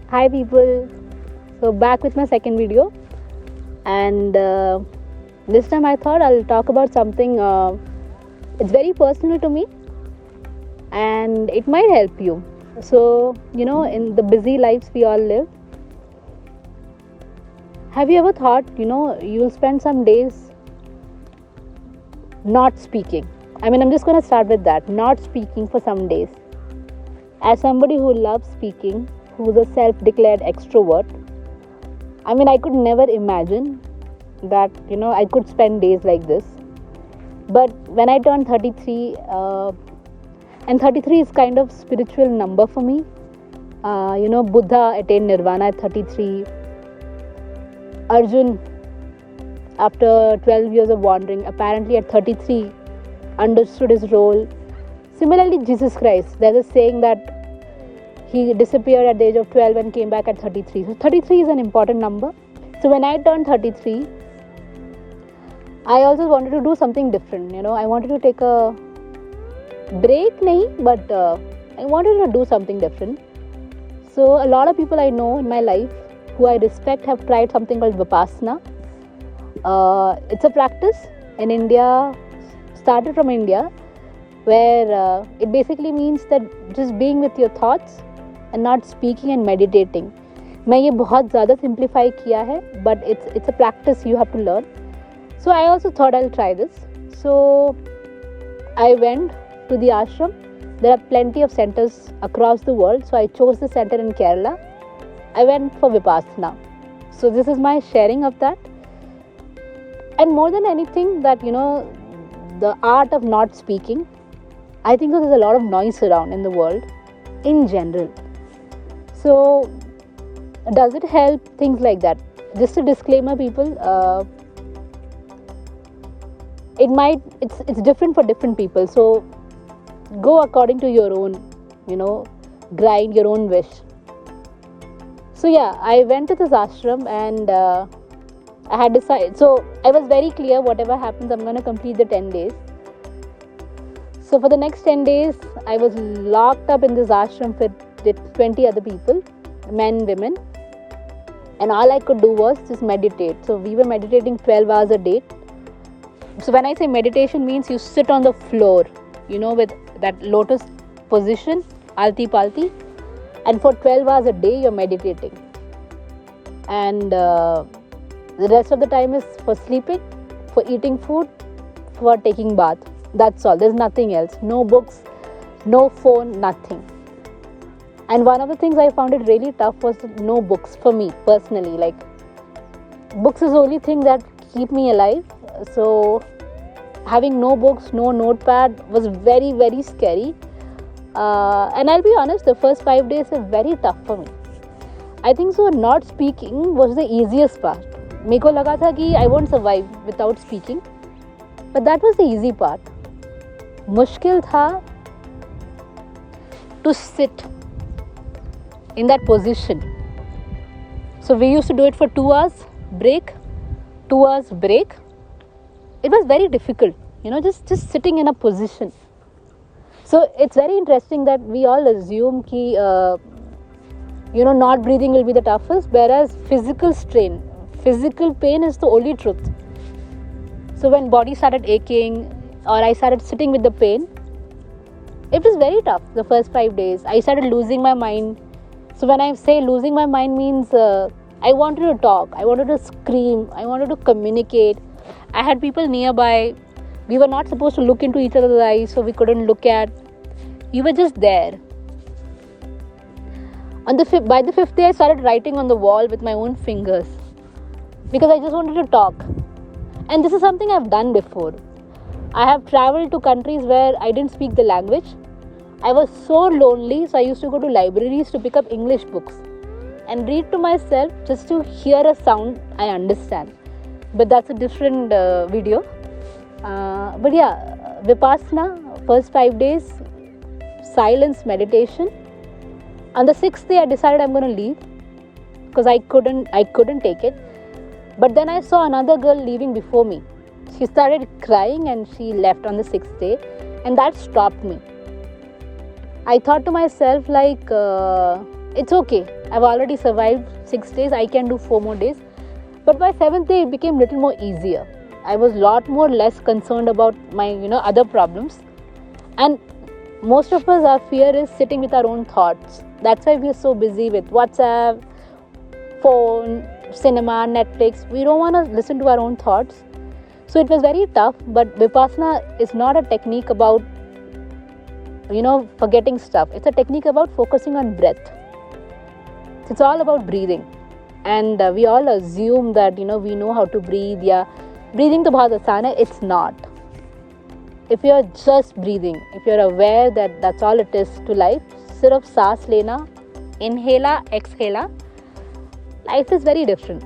Hi people, so back with my second video, and this time I thought I'll talk about something it's very personal to me and it might help you. So in the busy lives we all live, have you ever thought you'll spend some days not speaking? I'm just going to start with that, not speaking for some days. As somebody who loves speaking, who's a self-declared extrovert, I could never imagine that I could spend days like this. But when I turned 33, and 33 is kind of spiritual number for me. Buddha attained nirvana at 33. Arjun, after 12 years of wandering, apparently at 33 understood his role. Similarly, Jesus Christ, there's a saying that he disappeared at the age of 12 and came back at 33. So 33 is an important number. So when I turned 33, I also wanted to do something different. I wanted to take a break, but I wanted to do something different. So a lot of people I know in my life who I respect have tried something called Vipassna. It's a practice in India, started from India, where it basically means that just being with your thoughts and not speaking and meditating. मैं ये बहुत ज़्यादा simplify किया है, but it's a practice you have to learn. So I also thought I'll try this. So I went to the ashram. There are plenty of centers across the world, so I chose the center in Kerala. I went for Vipassna. So this is my sharing of that. And more than anything, that the art of not speaking, I think there's a lot of noise around in the world in general. So does it help? Things like that. Just a disclaimer, people, it's different for different people. So go according to your own, grind, your own wish. So yeah, I went to this ashram and I had decided. So I was very clear, whatever happens, I'm going to complete the 10 days. So for the next 10 days, I was locked up in this ashram with 20 other people, men, women. And all I could do was just meditate. So we were meditating 12 hours a day. So when I say meditation, means you sit on the floor, with that lotus position, alti palti. And for 12 hours a day, you're meditating. And the rest of the time is for sleeping, for eating food, for taking bath. That's all. There's nothing else. No books, no phone, nothing. And one of the things I found it really tough was no books for me personally. Like, books is the only thing that keep me alive. So having no books, no notepad was very, very scary. And I'll be honest, the first 5 days were very tough for me. I think so not speaking was the easiest part. मेरे को लगा था कि I won't survive without speaking. But that was the easy part. मुश्किल था to sit in that position. So we used to do it for 2 hours, break, 2 hours, break. It was very difficult, just sitting in a position. So it's very interesting that we all assume ki, not breathing will be the toughest, whereas physical strain, physical pain is the only truth. So when body started aching or I started sitting with the pain, it was very tough the first 5 days. I started losing my mind. So when I say losing my mind means I wanted to talk, I wanted to scream, I wanted to communicate. I had people nearby. We were not supposed to look into each other's eyes, so we couldn't look at. We were just there. By the 5th day, I started writing on the wall with my own fingers because I just wanted to talk. And this is something I've done before. I have traveled to countries where I didn't speak the language. I was so lonely, so I used to go to libraries to pick up English books and read to myself just to hear a sound I understand. But that's a different video. But yeah, Vipassna, first 5 days, silence, meditation. On the 6th day, I decided I'm going to leave because I couldn't take it. But then I saw another girl leaving before me. She started crying and she left on the 6th day, and that stopped me. I thought to myself, it's okay. I've already survived 6 days. I can do 4 more days. But by 7th day, it became a little more easier. I was a lot more less concerned about my, other problems. And most of us, our fear is sitting with our own thoughts. That's why we are so busy with WhatsApp, phone, cinema, Netflix. We don't want to listen to our own thoughts. So it was very tough. But Vipassana is not a technique about, forgetting stuff. It's a technique about focusing on breath. It's all about breathing. And we all assume that, we know how to breathe. Yeah, breathing to bahut aasan hai. It's not. If you're just breathing, if you're aware that that's all it is to life, sirf saas lena, inhala, exhala, life is very different.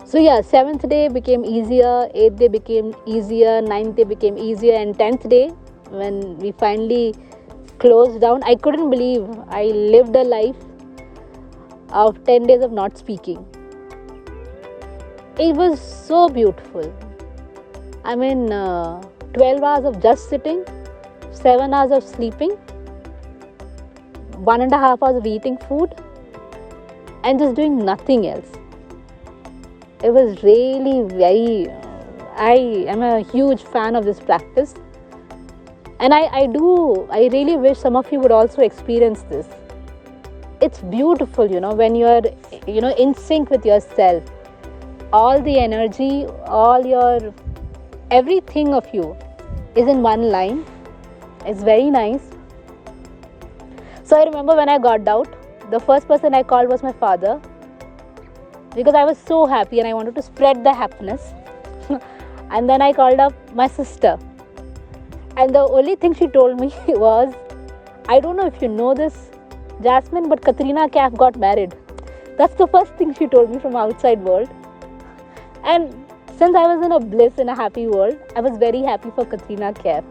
So yeah, 7th day became easier, 8th day became easier, 9th day became easier, and 10th day, when we finally closed down, I couldn't believe I lived a life of 10 days of not speaking. It was so beautiful. 12 hours of just sitting, 7 hours of sleeping, 1.5 hours of eating food, and just doing nothing else. It was really very, I am a huge fan of this practice. And I really wish some of you would also experience this. It's beautiful, when you're, in sync with yourself. All the energy, everything of you is in one line. It's very nice. So I remember when I got out, the first person I called was my father, because I was so happy and I wanted to spread the happiness. And then I called up my sister. And the only thing she told me was, I don't know if you know this, Jasmine, but Katrina Kaif got married. That's the first thing she told me from outside world. And since I was in a bliss, in a happy world, I was very happy for Katrina Kaif.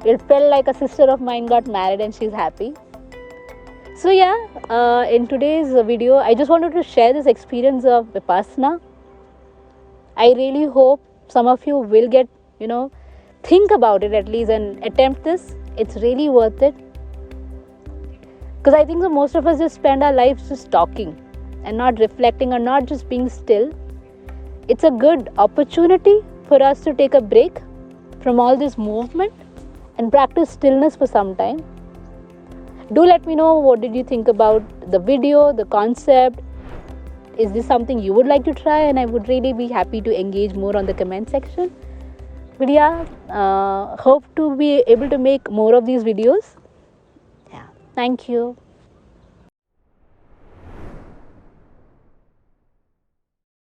It felt like a sister of mine got married and she's happy. So yeah, in today's video, I just wanted to share this experience of Vipassana. I really hope some of you will get, think about it at least and attempt this. It's really worth it. Because I think most of us just spend our lives just talking and not reflecting or not just being still. It's a good opportunity for us to take a break from all this movement and practice stillness for some time. Do let me know what did you think about the video, the concept. Is this something you would like to try? And I would really be happy to engage more on the comment section. But yeah, hope to be able to make more of these videos. Yeah, thank you.